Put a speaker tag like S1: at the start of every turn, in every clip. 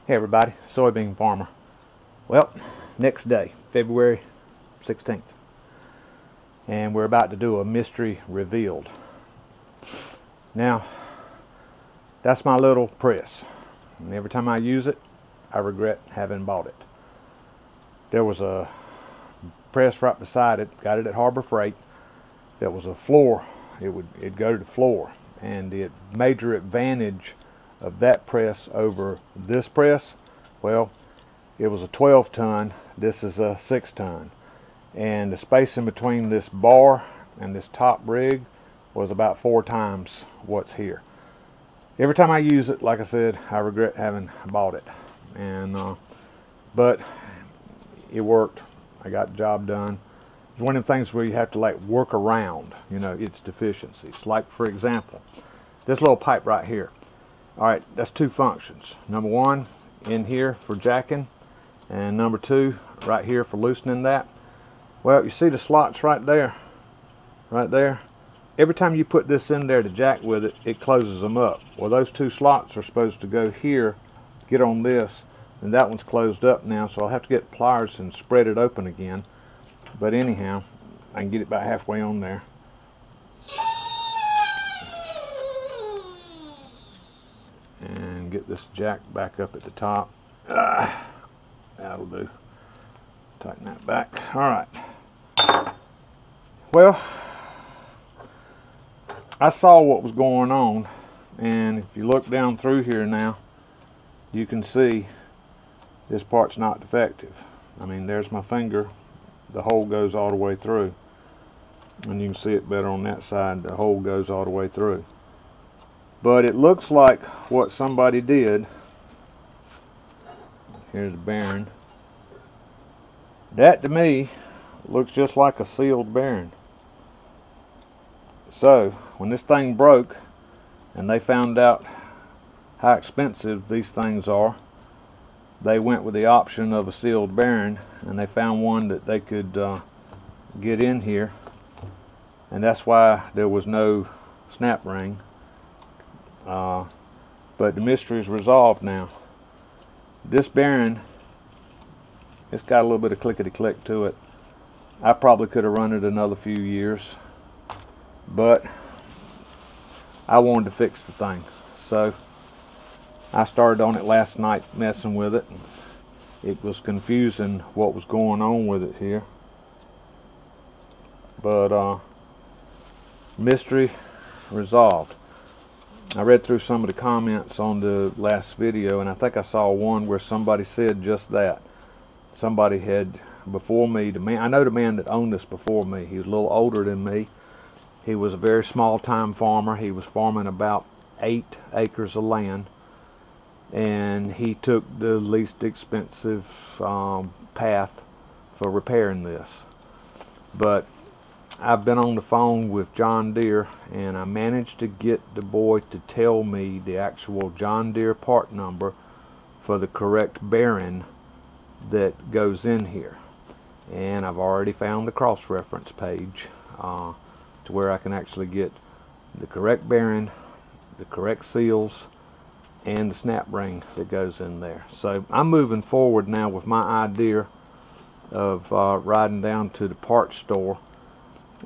S1: Hey everybody, soybean farmer. Well, next day, February 16th, and we're about to do a mystery revealed. Now, that's my little press, and every time I use it, I regret having bought it. There was a press right beside it, got it at Harbor Freight. There was a floor, it'd go to the floor, and the major advantage of that press over this press, well, it was a 12 ton, this is a 6 ton, and the space in between this bar and this top rig was about 4 times what's here. Every time I use it, like I said, I regret having bought it, and but it worked. I got the job done. It's one of the things where you have to like work around, you know, its deficiencies. Like for example, this little pipe right here. All right, that's 2 functions. Number 1, in here for jacking, and number 2, right here for loosening that. Well, you see the slots right there? Right there? Every time you put this in there to jack with it, it closes them up. Well, those 2 slots are supposed to go here, get on this, and that one's closed up now, so I'll have to get pliers and spread it open again. But anyhow, I can get it about halfway on there. And get this jack back up at the top. That'll do. Tighten that back. Alright. Well, I saw what was going on, and if you look down through here now, you can see this part's not defective. I mean, there's my finger. The hole goes all the way through. And you can see it better on that side. The hole goes all the way through. But it looks like what somebody did. Here's the bearing. That to me looks just like a sealed bearing. So when this thing broke and they found out how expensive these things are, they went with the option of a sealed bearing, and they found one that they could get in here, and that's why there was no snap ring. But the mystery is resolved now. This bearing, it's got a little bit of clickety-click to it. I probably could have run it another few years, but I wanted to fix the thing. So I started on it last night messing with it. It was confusing what was going on with it here. But mystery resolved. I read through some of the comments on the last video, and I think I saw one where somebody said just that. Somebody had before me, I know the man that owned this before me. He was a little older than me. He was a very small time farmer. He was farming about 8 acres of land, and he took the least expensive path for repairing this. But I've been on the phone with John Deere, and I managed to get the boy to tell me the actual John Deere part number for the correct bearing that goes in here. And I've already found the cross-reference page to where I can actually get the correct bearing, the correct seals, and the snap ring that goes in there. So I'm moving forward now with my idea of riding down to the parts store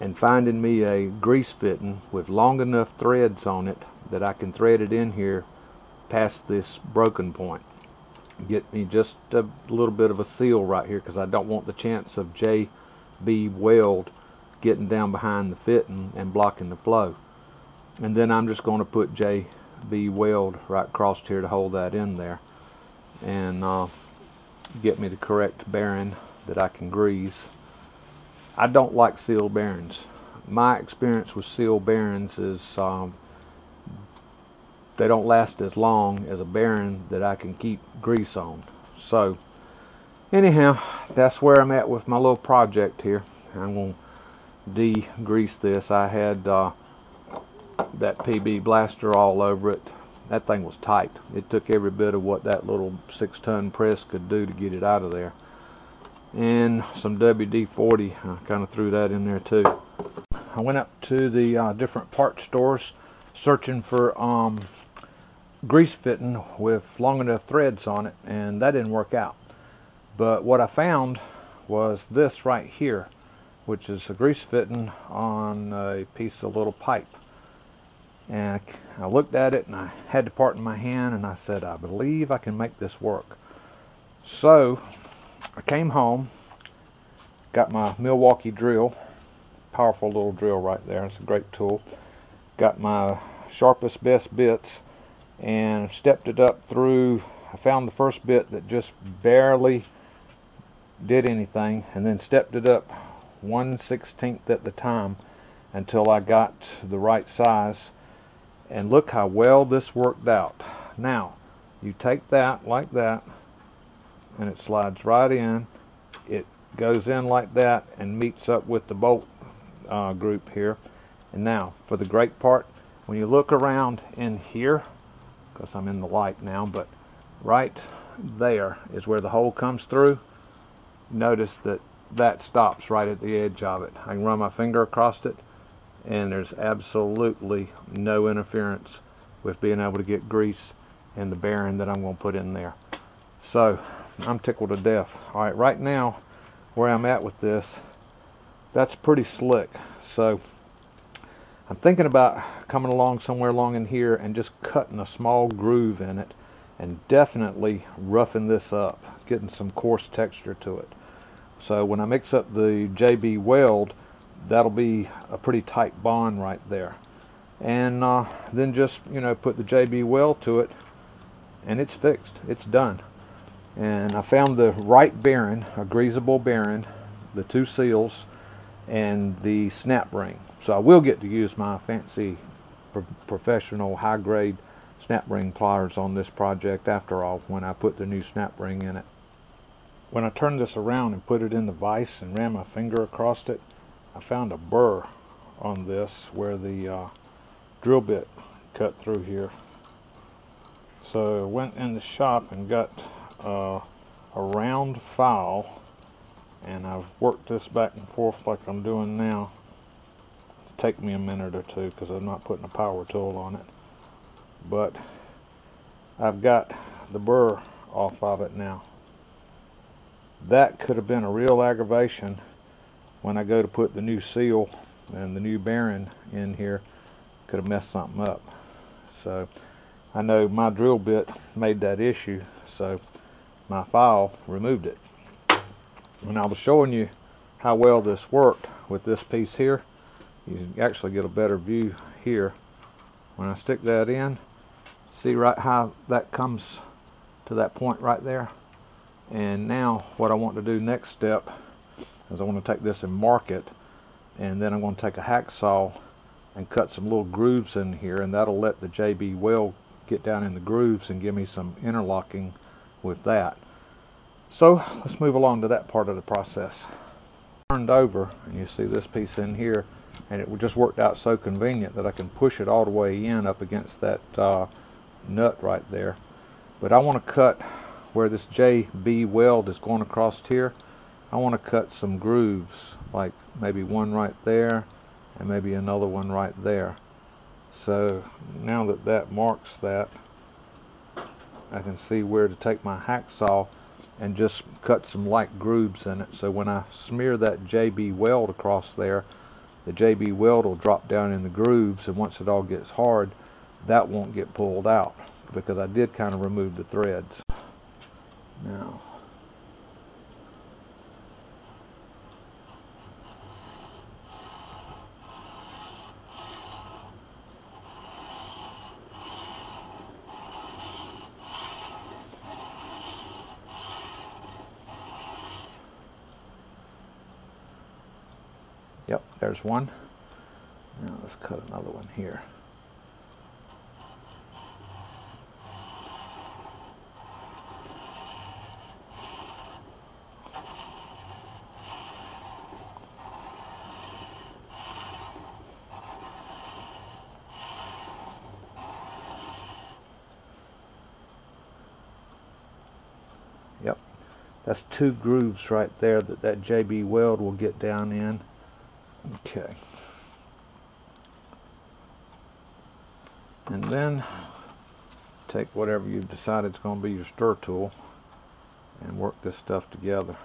S1: and finding me a grease fitting with long enough threads on it that I can thread it in here past this broken point. Get me just a little bit of a seal right here, because I don't want the chance of J.B. Weld getting down behind the fitting and blocking the flow. And then I'm just going to put J.B. Weld right across here to hold that in there, and get me the correct bearing that I can grease. I don't like sealed bearings. My experience with sealed bearings is they don't last as long as a bearing that I can keep grease on. So anyhow, that's where I'm at with my little project here. I'm going to de-grease this. I had that PB blaster all over it. That thing was tight. It took every bit of what that little 6-ton press could do to get it out of there. And some WD-40, I kind of threw that in there too. I went up to the different part stores searching for grease fitting with long enough threads on it, and that didn't work out. But what I found was this right here, which is a grease fitting on a piece of little pipe. And I looked at it and I had the part in my hand and I said, I believe I can make this work. So I came home, got my Milwaukee drill, powerful little drill right there, it's a great tool. Got my sharpest best bits and stepped it up through. I found the first bit that just barely did anything, and then stepped it up 1/16 at the time until I got the right size. And look how well this worked out. Now you take that like that and it slides right in, it goes in like that and meets up with the bolt group here. And now for the great part, when you look around in here, because I'm in the light now, but right there is where the hole comes through. Notice that that stops right at the edge of it. I can run my finger across it and there's absolutely no interference with being able to get grease in the bearing that I'm going to put in there. So I'm tickled to death. Alright, right now where I'm at with this, that's pretty slick. So I'm thinking about coming along somewhere along in here and just cutting a small groove in it and definitely roughing this up, getting some coarse texture to it. So when I mix up the JB Weld, that'll be a pretty tight bond right there. And then just, you know, put the JB Weld to it and it's fixed, it's done. And I found the right bearing, a greasable bearing, the two seals, and the snap ring. So I will get to use my fancy professional high-grade snap ring pliers on this project after all, when I put the new snap ring in it. When I turned this around and put it in the vise and ran my finger across it, I found a burr on this where the drill bit cut through here. So I went in the shop and got a round file, and I've worked this back and forth like I'm doing now. It'll take me a minute or two because I'm not putting a power tool on it. But I've got the burr off of it now. That could have been a real aggravation when I go to put the new seal and the new bearing in here. Could have messed something up. So I know my drill bit made that issue, so my file removed it. When I was showing you how well this worked with this piece here, you can actually get a better view here. When I stick that in, see right how that comes to that point right there. And now what I want to do next step is I want to take this and mark it, and then I'm going to take a hacksaw and cut some little grooves in here, and that'll let the JB Weld get down in the grooves and give me some interlocking with that. So let's move along to that part of the process. Turned over, and you see this piece in here, and it just worked out so convenient that I can push it all the way in up against that nut right there. But I want to cut where this JB Weld is going across here. I want to cut some grooves, like maybe one right there and maybe another one right there. So now that that marks that, I can see where to take my hacksaw and just cut some light grooves in it. So when I smear that JB Weld across there, the JB Weld will drop down in the grooves, and once it all gets hard, that won't get pulled out, because I did kind of remove the threads. Now, yep, there's one. Now let's cut another one here. Yep, that's two grooves right there that JB Weld will get down in. Okay. And then take whatever you've decided is going to be your stir tool and work this stuff together.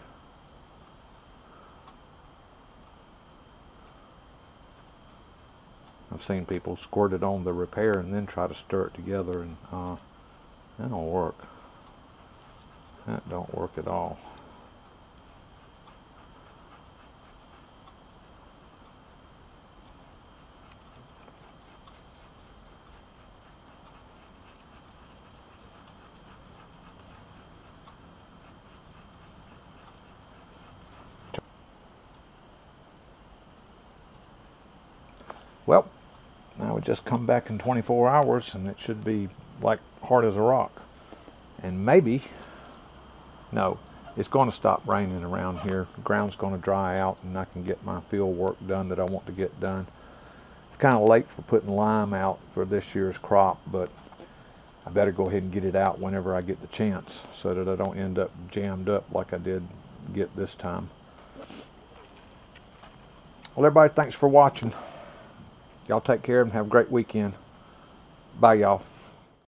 S1: I've seen people squirt it on the repair and then try to stir it together, and that don't work. That don't work at all. Well, now we just come back in 24 hours and it should be like hard as a rock. And maybe, no, it's going to stop raining around here. The ground's going to dry out and I can get my field work done that I want to get done. It's kind of late for putting lime out for this year's crop, but I better go ahead and get it out whenever I get the chance so that I don't end up jammed up like I did get this time. Well, everybody, thanks for watching. Y'all take care and have a great weekend. Bye, y'all.